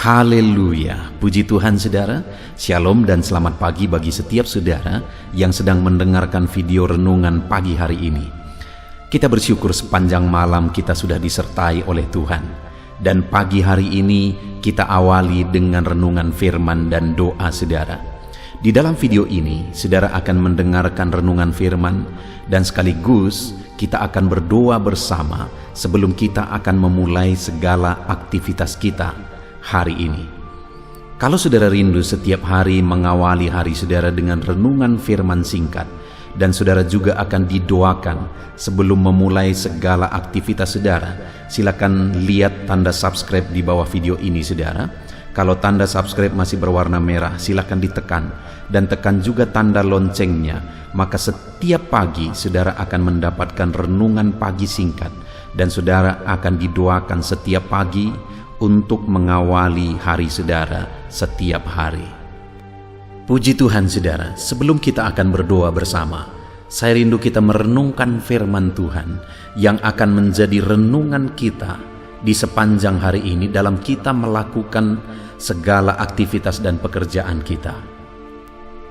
Haleluya, puji Tuhan saudara. Shalom dan selamat pagi bagi setiap saudara yang sedang mendengarkan video renungan pagi hari ini. Kita bersyukur sepanjang malam kita sudah disertai oleh Tuhan. Dan pagi hari ini kita awali dengan renungan firman dan doa saudara. Di dalam video ini saudara akan mendengarkan renungan firman dan sekaligus kita akan berdoa bersama sebelum kita akan memulai segala aktivitas kita hari ini. Kalau saudara rindu setiap hari mengawali hari saudara dengan renungan firman singkat, dan saudara juga akan didoakan sebelum memulai segala aktivitas saudara, silakan lihat tanda subscribe di bawah video ini saudara. Kalau tanda subscribe masih berwarna merah, silakan ditekan dan tekan juga tanda loncengnya. Maka setiap pagi saudara akan mendapatkan renungan pagi singkat, dan saudara akan didoakan setiap pagi untuk mengawali hari saudara setiap hari. Puji Tuhan saudara, sebelum kita akan berdoa bersama, saya rindu kita merenungkan firman Tuhan yang akan menjadi renungan kita di sepanjang hari ini dalam kita melakukan segala aktivitas dan pekerjaan kita.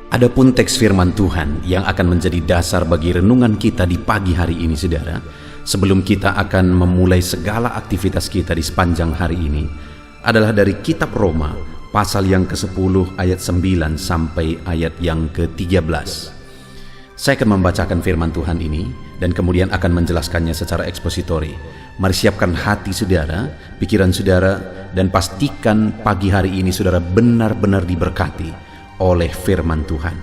Adapun teks firman Tuhan yang akan menjadi dasar bagi renungan kita di pagi hari ini saudara, sebelum kita akan memulai segala aktivitas kita di sepanjang hari ini, adalah dari kitab Roma pasal yang ke-10 ayat 9 sampai ayat yang ke-13. Saya akan membacakan firman Tuhan ini dan kemudian akan menjelaskannya secara ekspositori. Mari siapkan hati saudara, pikiran saudara, dan pastikan pagi hari ini saudara benar-benar diberkati oleh firman Tuhan.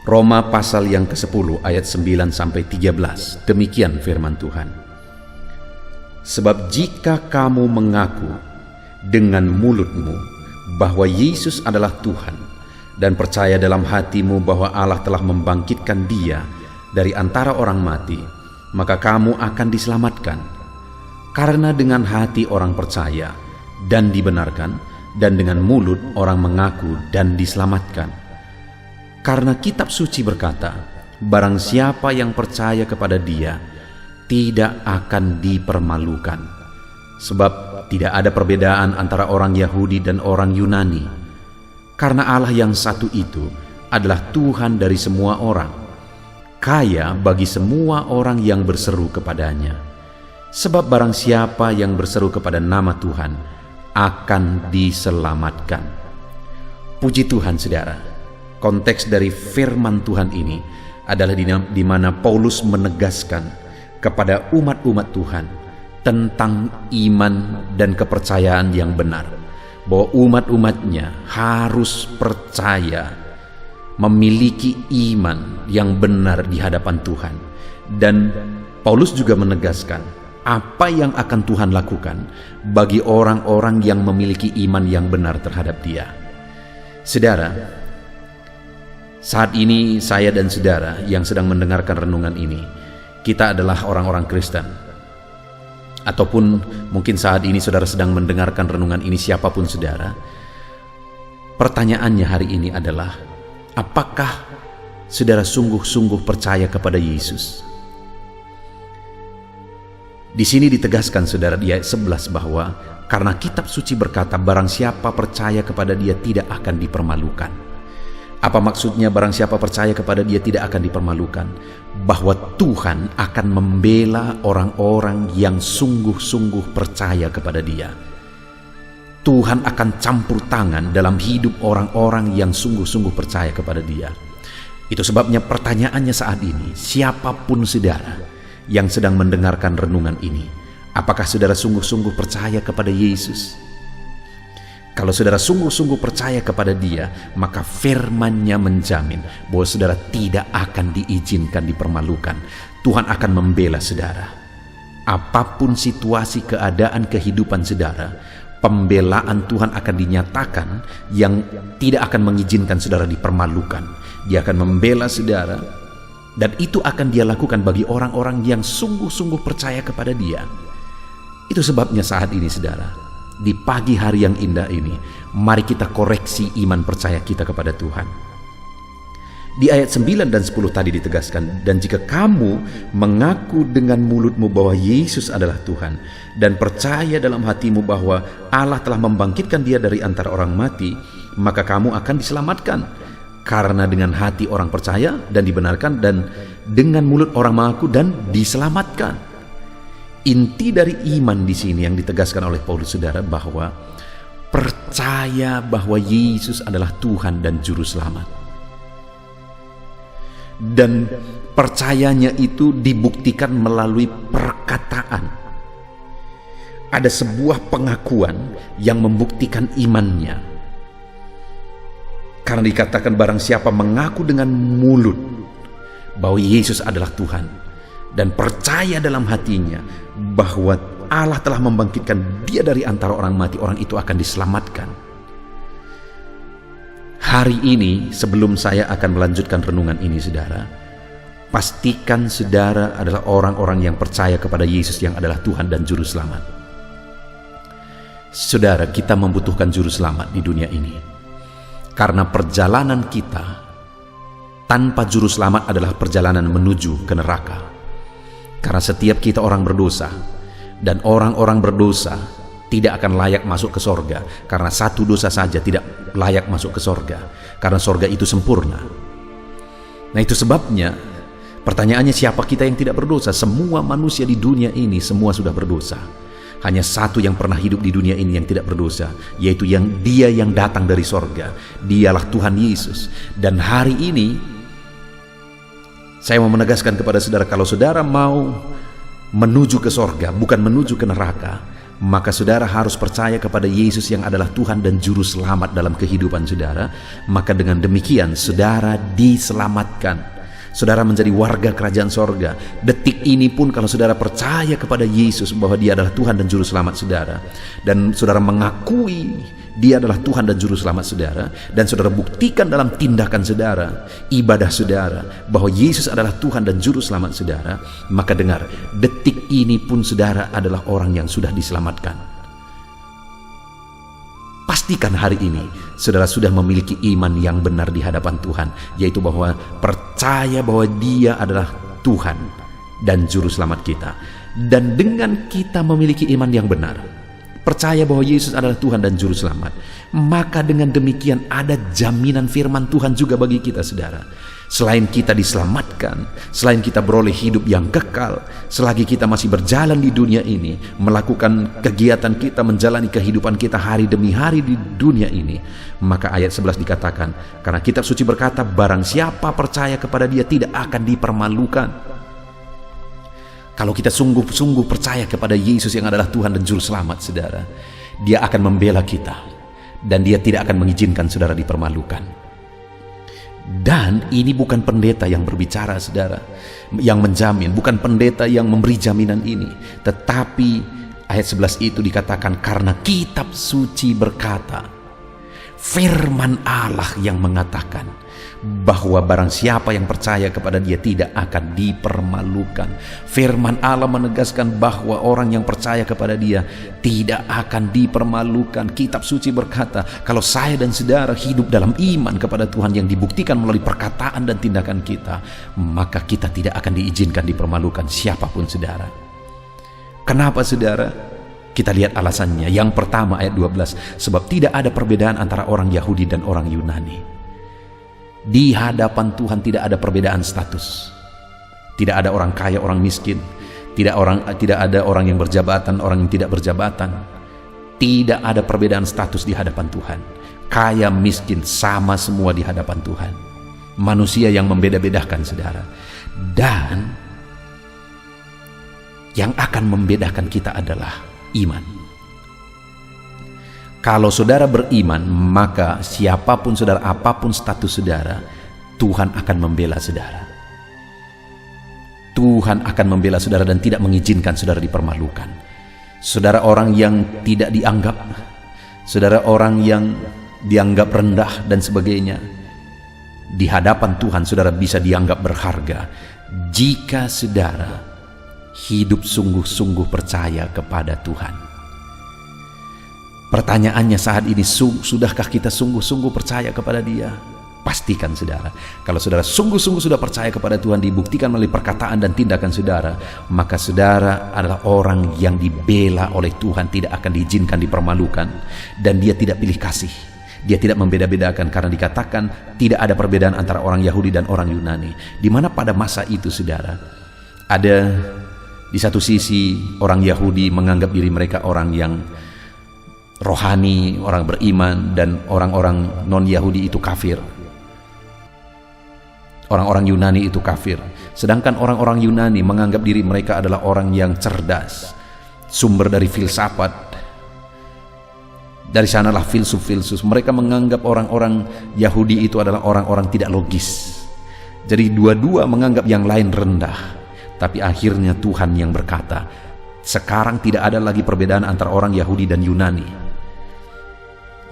Roma pasal yang ke-10 ayat 9 sampai 13. Demikian firman Tuhan. Sebab jika kamu mengaku dengan mulutmu bahwa Yesus adalah Tuhan dan percaya dalam hatimu bahwa Allah telah membangkitkan Dia dari antara orang mati, maka kamu akan diselamatkan. Karena dengan hati orang percaya dan dibenarkan, dan dengan mulut orang mengaku dan diselamatkan. Karena kitab suci berkata, barang siapa yang percaya kepada Dia tidak akan dipermalukan. Sebab tidak ada perbedaan antara orang Yahudi dan orang Yunani. Karena Allah yang satu itu adalah Tuhan dari semua orang, kaya bagi semua orang yang berseru kepadanya. Sebab barang siapa yang berseru kepada nama Tuhan akan diselamatkan. Puji Tuhan saudara. Konteks dari firman Tuhan ini adalah di mana Paulus menegaskan kepada umat-umat Tuhan tentang iman dan kepercayaan yang benar, bahwa umat-umatnya harus percaya, memiliki iman yang benar di hadapan Tuhan. Dan Paulus juga menegaskan apa yang akan Tuhan lakukan bagi orang-orang yang memiliki iman yang benar terhadap Dia. Saudara, saat ini saya dan saudara yang sedang mendengarkan renungan ini, kita adalah orang-orang Kristen. Ataupun mungkin saat ini saudara sedang mendengarkan renungan ini, siapapun saudara, pertanyaannya hari ini adalah, apakah saudara sungguh-sungguh percaya kepada Yesus? Di sini ditegaskan saudara di ayat 11 bahwa karena kitab suci berkata barang siapa percaya kepada Dia tidak akan dipermalukan. Apa maksudnya barang siapa percaya kepada Dia tidak akan dipermalukan? Bahwa Tuhan akan membela orang-orang yang sungguh-sungguh percaya kepada Dia. Tuhan akan campur tangan dalam hidup orang-orang yang sungguh-sungguh percaya kepada Dia. Itu sebabnya pertanyaannya saat ini, siapapun saudara yang sedang mendengarkan renungan ini, apakah saudara sungguh-sungguh percaya kepada Yesus? Kalau saudara sungguh-sungguh percaya kepada Dia, maka firman-Nya menjamin bahwa saudara tidak akan diizinkan dipermalukan. Tuhan akan membela saudara. Apapun situasi, keadaan, kehidupan saudara, pembelaan Tuhan akan dinyatakan yang tidak akan mengizinkan saudara dipermalukan. Dia akan membela saudara, dan itu akan Dia lakukan bagi orang-orang yang sungguh-sungguh percaya kepada Dia. Itu sebabnya saat ini saudara, di pagi hari yang indah ini, mari kita koreksi iman percaya kita kepada Tuhan. Di ayat 9 dan 10 tadi ditegaskan, dan jika kamu mengaku dengan mulutmu bahwa Yesus adalah Tuhan dan percaya dalam hatimu bahwa Allah telah membangkitkan dia dari antara orang mati, maka kamu akan diselamatkan. Karena dengan hati orang percaya dan dibenarkan, dan dengan mulut orang mengaku dan diselamatkan. Inti dari iman di sini yang ditegaskan oleh Paulus, saudara, bahwa percaya bahwa Yesus adalah Tuhan dan Juru Selamat. Dan percayanya itu dibuktikan melalui perkataan. Ada sebuah pengakuan yang membuktikan imannya. Karena dikatakan barang siapa mengaku dengan mulut bahwa Yesus adalah Tuhan dan percaya dalam hatinya bahwa Allah telah membangkitkan dia dari antara orang mati, orang itu akan diselamatkan. Hari ini, sebelum saya akan melanjutkan renungan ini, saudara, pastikan saudara adalah orang-orang yang percaya kepada Yesus yang adalah Tuhan dan Juru Selamat. Saudara, kita membutuhkan Juru Selamat di dunia ini. Karena perjalanan kita tanpa Juru Selamat adalah perjalanan menuju ke neraka. Karena setiap kita orang berdosa, dan orang-orang berdosa tidak akan layak masuk ke sorga, karena satu dosa saja tidak layak masuk ke sorga, karena sorga itu sempurna. Nah, itu sebabnya pertanyaannya, siapa kita yang tidak berdosa? Semua manusia di dunia ini semua sudah berdosa. Hanya satu yang pernah hidup di dunia ini yang tidak berdosa, yaitu dia yang datang dari sorga. Dialah Tuhan Yesus. Dan hari ini saya mau menegaskan kepada saudara, kalau saudara mau menuju ke sorga, bukan menuju ke neraka, maka saudara harus percaya kepada Yesus yang adalah Tuhan dan Juru Selamat dalam kehidupan saudara. Maka dengan demikian saudara diselamatkan. Saudara menjadi warga kerajaan sorga. Detik ini pun kalau saudara percaya kepada Yesus bahwa dia adalah Tuhan dan Juru Selamat saudara, dan saudara mengakui dia adalah Tuhan dan Juru Selamat saudara, dan saudara buktikan dalam tindakan saudara, ibadah saudara, bahwa Yesus adalah Tuhan dan Juru Selamat saudara, maka dengar, detik ini pun saudara adalah orang yang sudah diselamatkan. Pastikan hari ini saudara sudah memiliki iman yang benar di hadapan Tuhan, yaitu bahwa percaya bahwa dia adalah Tuhan dan Juru Selamat kita. Dan dengan kita memiliki iman yang benar, percaya bahwa Yesus adalah Tuhan dan Juru Selamat, maka dengan demikian ada jaminan firman Tuhan juga bagi kita, saudara. Selain kita diselamatkan, selain kita beroleh hidup yang kekal, selagi kita masih berjalan di dunia ini, melakukan kegiatan kita, menjalani kehidupan kita hari demi hari di dunia ini, maka ayat 11 dikatakan, karena kitab suci berkata, barang siapa percaya kepada dia tidak akan dipermalukan. Kalau kita sungguh-sungguh percaya kepada Yesus yang adalah Tuhan dan Juru Selamat, saudara, dia akan membela kita, dan dia tidak akan mengizinkan saudara dipermalukan. Dan ini bukan pendeta yang berbicara, saudara, yang menjamin, bukan pendeta yang memberi jaminan ini, tetapi ayat 11 itu dikatakan karena kitab suci berkata, firman Allah yang mengatakan bahwa barang siapa yang percaya kepada dia tidak akan dipermalukan. Firman Allah menegaskan bahwa orang yang percaya kepada dia tidak akan dipermalukan. Kitab suci berkata, kalau saya dan saudara hidup dalam iman kepada Tuhan yang dibuktikan melalui perkataan dan tindakan kita, maka kita tidak akan diizinkan dipermalukan siapapun, saudara. Kenapa, saudara? Kita lihat alasannya. Yang pertama ayat 12, sebab tidak ada perbedaan antara orang Yahudi dan orang Yunani. Di hadapan Tuhan tidak ada perbedaan status. Tidak ada orang kaya, orang miskin. Tidak ada orang yang berjabatan, orang yang tidak berjabatan. Tidak ada perbedaan status di hadapan Tuhan. Kaya, miskin, sama semua di hadapan Tuhan. Manusia yang membeda-bedakan, saudara. Dan yang akan membedakan kita adalah iman. Kalau saudara beriman, maka siapapun saudara, apapun status saudara, Tuhan akan membela saudara. Tuhan akan membela saudara dan tidak mengizinkan saudara dipermalukan. Saudara orang yang tidak dianggap, saudara orang yang dianggap rendah dan sebagainya, di hadapan Tuhan saudara bisa dianggap berharga jika saudara hidup sungguh-sungguh percaya kepada Tuhan. Pertanyaannya saat ini, sudahkah kita sungguh-sungguh percaya kepada Dia? pastikan saudara, kalau saudara sungguh-sungguh sudah percaya kepada Tuhan, dibuktikan melalui perkataan dan tindakan saudara, maka saudara adalah orang yang dibela oleh Tuhan, tidak akan diizinkan dipermalukan, dan dia tidak pilih kasih. Dia tidak membeda-bedakan, karena dikatakan tidak ada perbedaan antara orang Yahudi dan orang Yunani. Di mana pada masa itu saudara, ada di satu sisi orang Yahudi menganggap diri mereka orang yang rohani, orang beriman, dan orang-orang non-Yahudi itu kafir. Orang-orang Yunani itu kafir. Sedangkan orang-orang Yunani menganggap diri mereka adalah orang yang cerdas, sumber dari filsafat. Dari sanalah filsuf-filsuf. Mereka menganggap orang-orang Yahudi itu adalah orang-orang tidak logis. Jadi dua-dua menganggap yang lain rendah. Tapi akhirnya Tuhan yang berkata, sekarang tidak ada lagi perbedaan antara orang Yahudi dan Yunani.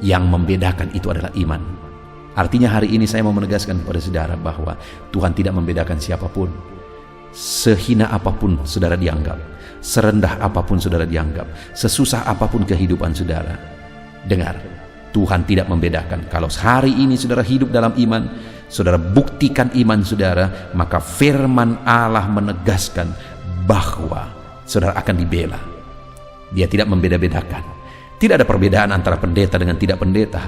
Yang membedakan itu adalah iman. Artinya hari ini saya mau menegaskan kepada saudara bahwa Tuhan tidak membedakan siapapun. Sehina apapun saudara dianggap, serendah apapun saudara dianggap, sesusah apapun kehidupan saudara, dengar, Tuhan tidak membedakan. Kalau hari ini saudara hidup dalam iman, saudara buktikan iman saudara, maka firman Allah menegaskan bahwa saudara akan dibela. Dia tidak membeda-bedakan. Tidak ada perbedaan antara pendeta dengan tidak pendeta.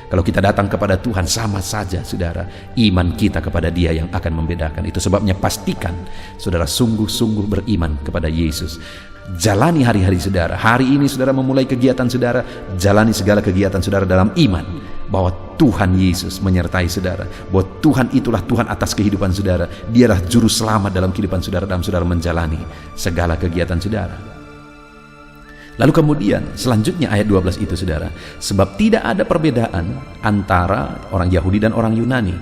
Kalau kita datang kepada Tuhan, sama saja saudara, iman kita kepada Dia yang akan membedakan. Itu sebabnya pastikan saudara sungguh-sungguh beriman kepada Yesus. Jalani hari-hari saudara. Hari ini saudara memulai kegiatan saudara, jalani segala kegiatan saudara dalam iman bahwa Tuhan Yesus menyertai saudara, bahwa Tuhan itulah Tuhan atas kehidupan saudara. Dialah juru selamat dalam kehidupan saudara, dalam saudara menjalani segala kegiatan saudara. Lalu kemudian selanjutnya ayat 12 itu saudara, sebab tidak ada perbedaan antara orang Yahudi dan orang Yunani.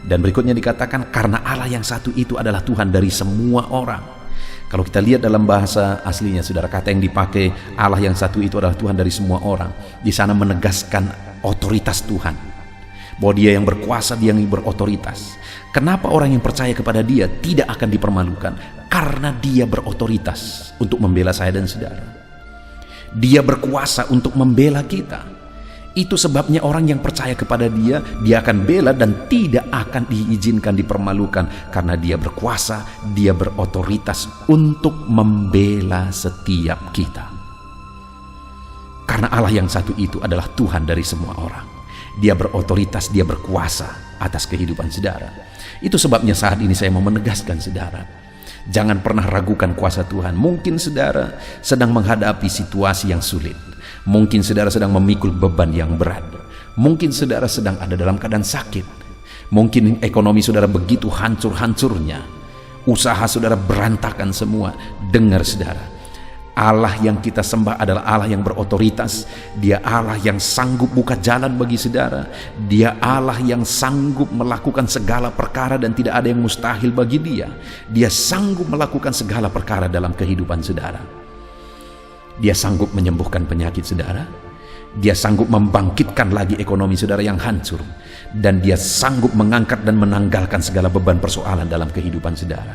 Dan berikutnya dikatakan karena Allah yang satu itu adalah Tuhan dari semua orang. Kalau kita lihat dalam bahasa aslinya saudara, kata yang dipakai Allah yang satu itu adalah Tuhan dari semua orang, di sana menegaskan otoritas Tuhan, bahwa Dia yang berkuasa, Dia yang berotoritas. Kenapa orang yang percaya kepada Dia tidak akan dipermalukan? Karena Dia berotoritas untuk membela saya dan saudara. Dia berkuasa untuk membela kita. Itu sebabnya orang yang percaya kepada Dia, Dia akan bela dan tidak akan diizinkan dipermalukan, karena Dia berkuasa, Dia berotoritas untuk membela setiap kita. Karena Allah yang satu itu adalah Tuhan dari semua orang. Dia berotoritas, Dia berkuasa atas kehidupan saudara. Itu sebabnya saat ini saya mau menegaskan saudara, jangan pernah ragukan kuasa Tuhan. Mungkin saudara sedang menghadapi situasi yang sulit. Mungkin saudara sedang memikul beban yang berat. Mungkin saudara sedang ada dalam keadaan sakit. Mungkin ekonomi saudara begitu hancur-hancurnya. Usaha saudara berantakan semua. Dengar saudara, Allah yang kita sembah adalah Allah yang berotoritas. Dia Allah yang sanggup buka jalan bagi saudara. Dia Allah yang sanggup melakukan segala perkara dan tidak ada yang mustahil bagi Dia. Dia sanggup melakukan segala perkara dalam kehidupan saudara. Dia sanggup menyembuhkan penyakit saudara. Dia sanggup membangkitkan lagi ekonomi saudara yang hancur. Dan Dia sanggup mengangkat dan menanggalkan segala beban persoalan dalam kehidupan saudara.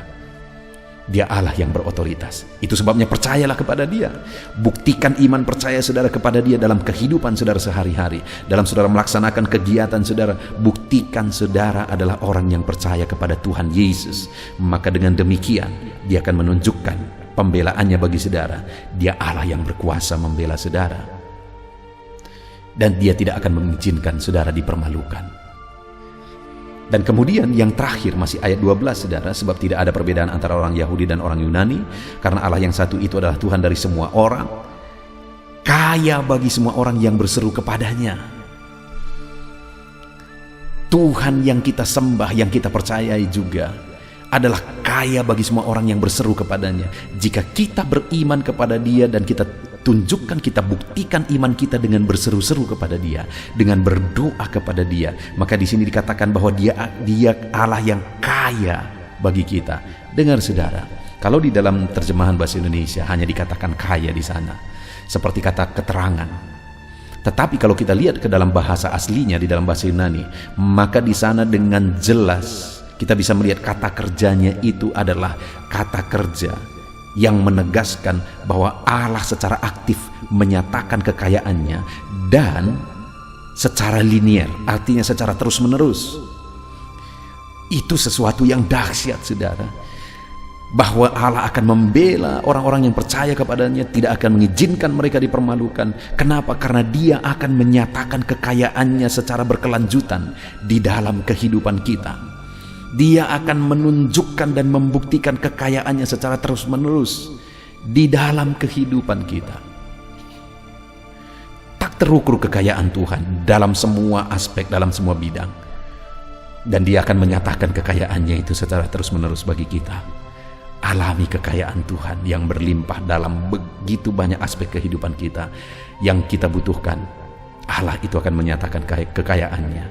Dia Allah yang berotoritas. Itu sebabnya percayalah kepada Dia. Buktikan iman percaya saudara kepada Dia dalam kehidupan saudara sehari-hari. Dalam saudara melaksanakan kegiatan saudara, buktikan saudara adalah orang yang percaya kepada Tuhan Yesus. Maka dengan demikian Dia akan menunjukkan pembelaannya bagi saudara. Dia Allah yang berkuasa membela saudara. Dan Dia tidak akan mengizinkan saudara dipermalukan. Dan kemudian yang terakhir masih ayat 12 saudara, sebab tidak ada perbedaan antara orang Yahudi dan orang Yunani, karena Allah yang satu itu adalah Tuhan dari semua orang, kaya bagi semua orang yang berseru kepadanya. Tuhan yang kita sembah, yang kita percayai juga adalah kaya bagi semua orang yang berseru kepadanya. Jika kita beriman kepada Dia dan kita tunjukkan, kita buktikan iman kita dengan berseru-seru kepada Dia, dengan berdoa kepada Dia, maka di sini dikatakan bahwa Dia Allah yang kaya bagi kita. Dengar saudara, kalau di dalam terjemahan bahasa Indonesia hanya dikatakan kaya di sana, seperti kata keterangan. Tetapi kalau kita lihat ke dalam bahasa aslinya di dalam bahasa Yunani, maka di sana dengan jelas kita bisa melihat kata kerjanya itu adalah kata kerja yang menegaskan bahwa Allah secara aktif menyatakan kekayaannya dan secara linier, artinya secara terus-menerus. Itu sesuatu yang dahsyat, saudara. Bahwa Allah akan membela orang-orang yang percaya kepadanya, tidak akan mengizinkan mereka dipermalukan. Kenapa? Karena Dia akan menyatakan kekayaannya secara berkelanjutan di dalam kehidupan kita. Dia akan menunjukkan dan membuktikan kekayaannya secara terus-menerus di dalam kehidupan kita. Tak terukur kekayaan Tuhan dalam semua aspek, dalam semua bidang. Dan Dia akan menyatakan kekayaannya itu secara terus-menerus bagi kita. Alami kekayaan Tuhan yang berlimpah dalam begitu banyak aspek kehidupan kita yang kita butuhkan. Allah itu akan menyatakan kekayaannya.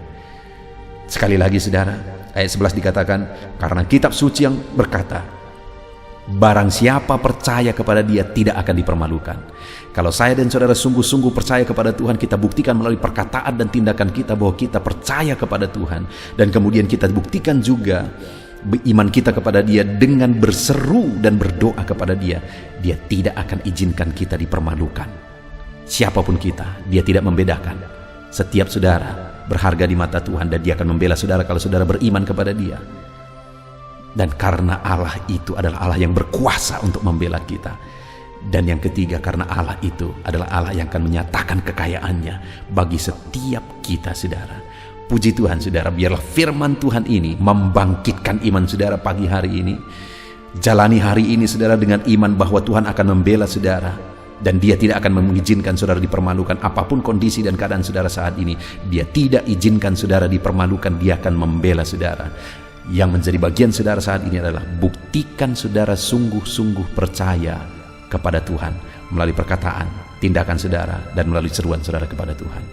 Sekali lagi, saudara, ayat 11 dikatakan, karena kitab suci yang berkata, barang siapa percaya kepada Dia tidak akan dipermalukan. Kalau saya dan saudara sungguh-sungguh percaya kepada Tuhan, kita buktikan melalui perkataan dan tindakan kita bahwa kita percaya kepada Tuhan. Dan kemudian kita buktikan juga iman kita kepada Dia dengan berseru dan berdoa kepada Dia. Dia tidak akan izinkan kita dipermalukan. Siapapun kita, Dia tidak membedakan. Setiap saudara berharga di mata Tuhan, dan Dia akan membela saudara kalau saudara beriman kepada Dia. Dan karena Allah itu adalah Allah yang berkuasa untuk membela kita. Dan yang ketiga, karena Allah itu adalah Allah yang akan menyatakan kekayaannya bagi setiap kita, saudara. Puji Tuhan, saudara, biarlah firman Tuhan ini membangkitkan iman saudara pagi hari ini. Jalani hari ini, saudara, dengan iman bahwa Tuhan akan membela saudara. Dan Dia tidak akan mengizinkan saudara dipermalukan. Apapun kondisi dan keadaan saudara saat ini, Dia tidak izinkan saudara dipermalukan. Dia akan membela saudara. Yang menjadi bagian saudara saat ini adalah buktikan saudara sungguh-sungguh percaya kepada Tuhan melalui perkataan, tindakan saudara, dan melalui seruan saudara kepada Tuhan.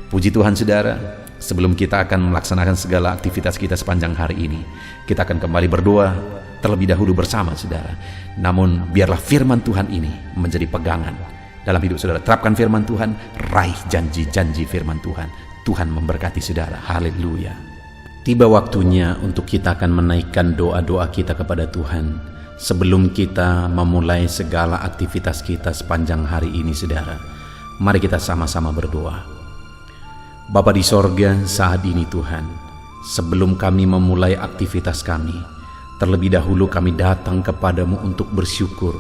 Puji Tuhan, saudara. Sebelum kita akan melaksanakan segala aktivitas kita sepanjang hari ini, kita akan kembali berdoa terlebih dahulu bersama, saudara. Namun biarlah firman Tuhan ini menjadi pegangan dalam hidup saudara. Terapkan firman Tuhan, raih janji-janji firman Tuhan. Tuhan memberkati saudara. Haleluya. Tiba waktunya untuk kita akan menaikkan doa-doa kita kepada Tuhan sebelum kita memulai segala aktivitas kita sepanjang hari ini, saudara. Mari kita sama-sama berdoa. Bapa di sorga, saat ini Tuhan, sebelum kami memulai aktivitas kami, terlebih dahulu kami datang kepadamu untuk bersyukur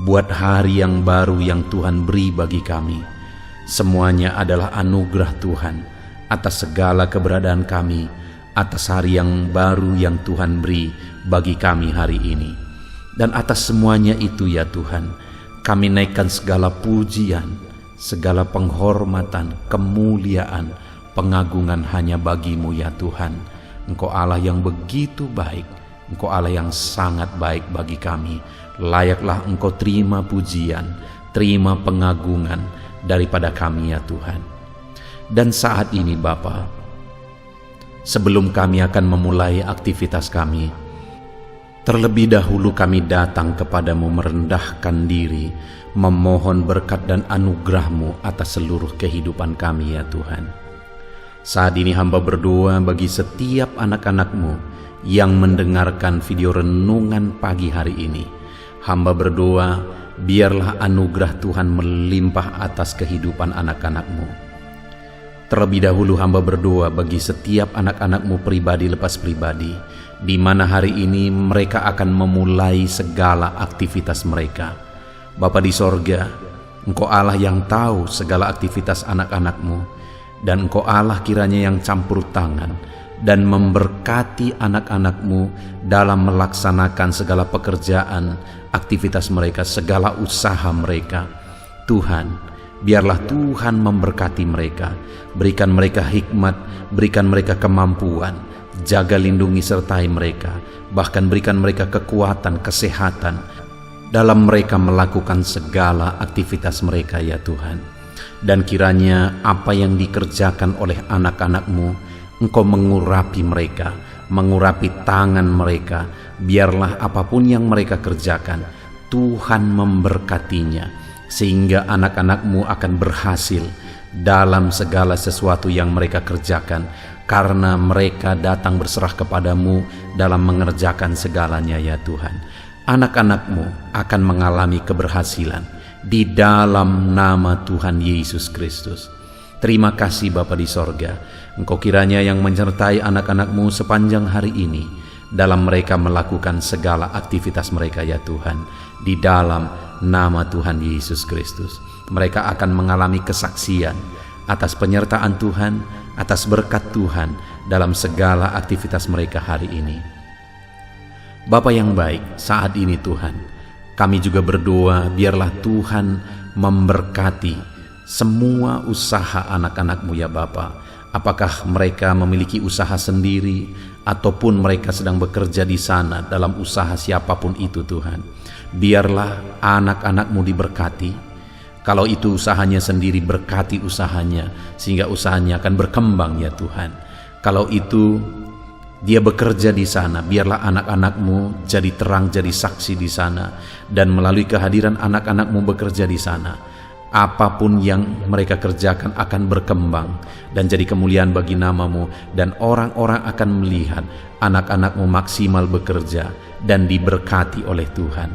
buat hari yang baru yang Tuhan beri bagi kami. Semuanya adalah anugerah Tuhan atas segala keberadaan kami, atas hari yang baru yang Tuhan beri bagi kami hari ini. Dan atas semuanya itu, ya Tuhan, kami naikkan segala pujian, segala penghormatan, kemuliaan, pengagungan hanya bagi-Mu, ya Tuhan. Engkau Allah yang begitu baik, Engkau Allah yang sangat baik bagi kami. Layaklah Engkau terima pujian, terima pengagungan daripada kami, ya Tuhan. Dan saat ini Bapa, sebelum kami akan memulai aktivitas kami, terlebih dahulu kami datang kepadamu merendahkan diri, memohon berkat dan anugerah-Mu atas seluruh kehidupan kami, ya Tuhan. Saat ini hamba berdoa bagi setiap anak-anak-Mu yang mendengarkan video renungan pagi hari ini. Hamba berdoa, biarlah anugerah Tuhan melimpah atas kehidupan anak-anak-Mu. Terlebih dahulu hamba berdoa bagi setiap anak-anak-Mu pribadi lepas pribadi, di mana hari ini mereka akan memulai segala aktivitas mereka. Bapa di sorga, Engkau Allah yang tahu segala aktivitas anak-anak-Mu, dan Engkau Allah kiranya yang campur tangan dan memberkati anak-anak-Mu dalam melaksanakan segala pekerjaan, aktivitas mereka, segala usaha mereka. Tuhan, biarlah Tuhan memberkati mereka, berikan mereka hikmat, berikan mereka kemampuan, jaga, lindungi, sertai mereka, bahkan berikan mereka kekuatan, kesehatan dalam mereka melakukan segala aktivitas mereka, ya Tuhan. Dan kiranya apa yang dikerjakan oleh anak-anak-Mu, Engkau mengurapi mereka, mengurapi tangan mereka. Biarlah apapun yang mereka kerjakan, Tuhan memberkatinya, sehingga anak-anak-Mu akan berhasil dalam segala sesuatu yang mereka kerjakan, karena mereka datang berserah kepadamu dalam mengerjakan segalanya, ya Tuhan. Anak-anak-Mu akan mengalami keberhasilan di dalam nama Tuhan Yesus Kristus. Terima kasih Bapa di sorga, Engkau kiranya yang menyertai anak-anak-Mu sepanjang hari ini, dalam mereka melakukan segala aktivitas mereka ya Tuhan. Di dalam nama Tuhan Yesus Kristus, mereka akan mengalami kesaksian atas penyertaan Tuhan, atas berkat Tuhan dalam segala aktivitas mereka hari ini. Bapa yang baik, saat ini Tuhan, kami juga berdoa biarlah Tuhan memberkati semua usaha anak-anak-Mu ya Bapa. Apakah mereka memiliki usaha sendiri ataupun mereka sedang bekerja di sana dalam usaha siapapun itu Tuhan. Biarlah anak-anak-Mu diberkati. Kalau itu usahanya sendiri, berkati usahanya sehingga usahanya akan berkembang ya Tuhan. Kalau itu dia bekerja di sana, biarlah anak-anak-Mu jadi terang, jadi saksi di sana, dan melalui kehadiran anak-anak-Mu bekerja di sana, apapun yang mereka kerjakan akan berkembang dan jadi kemuliaan bagi nama-Mu, dan orang-orang akan melihat anak-anak-Mu maksimal bekerja dan diberkati oleh Tuhan.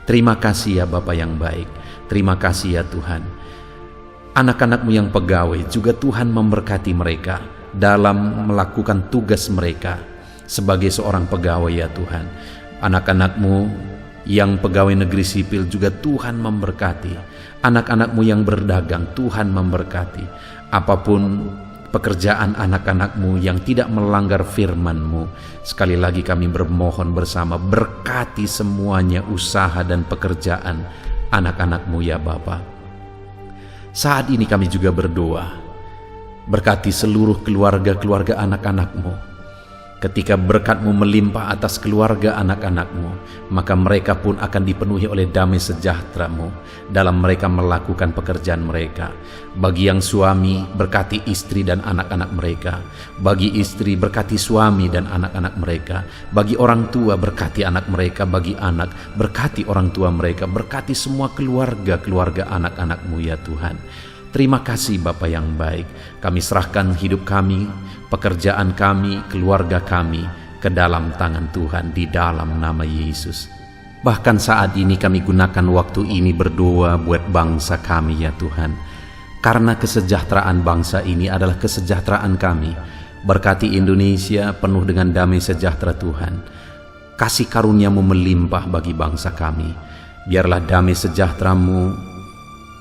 Terima kasih ya Bapa yang baik. Terima kasih ya Tuhan. Anak-anak-Mu yang pegawai juga Tuhan memberkati mereka dalam melakukan tugas mereka sebagai seorang pegawai ya Tuhan. Anak-anak-Mu yang pegawai negeri sipil juga Tuhan memberkati. Anak-anak-Mu yang berdagang Tuhan memberkati. Apapun pekerjaan anak-anak-Mu yang tidak melanggar firman-Mu, sekali lagi kami bermohon bersama, berkati semuanya usaha dan pekerjaan anak-anak-Mu ya Bapa. Saat ini kami juga berdoa, berkati seluruh keluarga-keluarga anak-anak-Mu. Ketika berkat-Mu melimpah atas keluarga anak-anak-Mu, maka mereka pun akan dipenuhi oleh damai sejahtera-Mu dalam mereka melakukan pekerjaan mereka. Bagi yang suami, berkati istri dan anak-anak mereka. Bagi istri, berkati suami dan anak-anak mereka. Bagi orang tua, berkati anak mereka. Bagi anak, berkati orang tua mereka. Berkati semua keluarga-keluarga anak-anak-Mu ya Tuhan. Terima kasih Bapa yang baik. Kami serahkan hidup kami, pekerjaan kami, keluarga kami ke dalam tangan Tuhan di dalam nama Yesus. Bahkan saat ini kami gunakan waktu ini berdoa buat bangsa kami ya Tuhan. Karena kesejahteraan bangsa ini adalah kesejahteraan kami. Berkati Indonesia penuh dengan damai sejahtera Tuhan. Kasih karunia-Mu melimpah bagi bangsa kami. Biarlah damai sejahtera-Mu,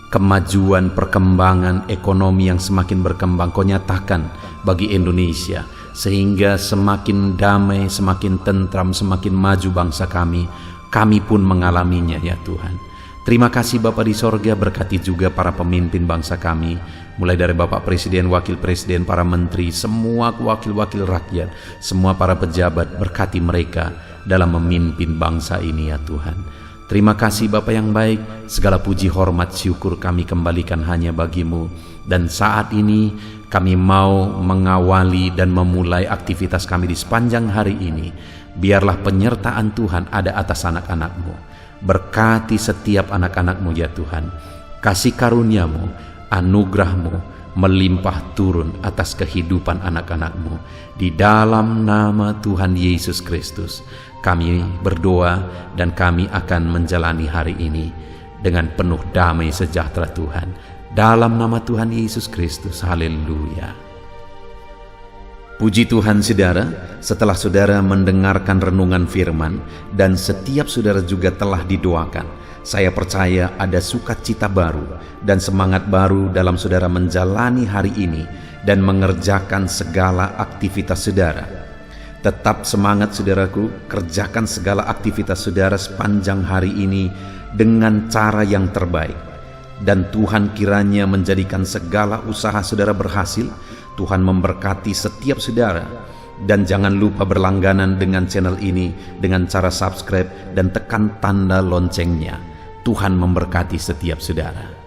kemajuan, perkembangan ekonomi yang semakin berkembang Kau nyatakan bagi Indonesia, sehingga semakin damai, semakin tentram, semakin maju bangsa kami. Kami pun mengalaminya ya Tuhan. Terima kasih Bapa di sorga, berkati juga para pemimpin bangsa kami, mulai dari Bapak Presiden, Wakil Presiden, para menteri, semua wakil-wakil rakyat, semua para pejabat, berkati mereka dalam memimpin bangsa ini ya Tuhan. Terima kasih Bapa yang baik, segala puji hormat syukur kami kembalikan hanya bagi-Mu. Dan saat ini kami mau mengawali dan memulai aktivitas kami di sepanjang hari ini. Biarlah penyertaan Tuhan ada atas anak-anak-Mu. Berkati setiap anak-anak-Mu ya Tuhan. Kasih karunia-Mu, anugerah-Mu melimpah turun atas kehidupan anak-anak-Mu. Di dalam nama Tuhan Yesus Kristus kami berdoa, dan kami akan menjalani hari ini dengan penuh damai sejahtera Tuhan. Dalam nama Tuhan Yesus Kristus, haleluya. Puji Tuhan saudara, setelah saudara mendengarkan renungan firman dan setiap saudara juga telah didoakan, saya percaya ada sukacita baru dan semangat baru dalam saudara menjalani hari ini dan mengerjakan segala aktivitas saudara. Tetap semangat saudaraku, kerjakan segala aktivitas saudara sepanjang hari ini dengan cara yang terbaik. Dan Tuhan kiranya menjadikan segala usaha saudara berhasil. Tuhan memberkati setiap saudara. Dan jangan lupa berlangganan dengan channel ini dengan cara subscribe dan tekan tanda loncengnya. Tuhan memberkati setiap saudara.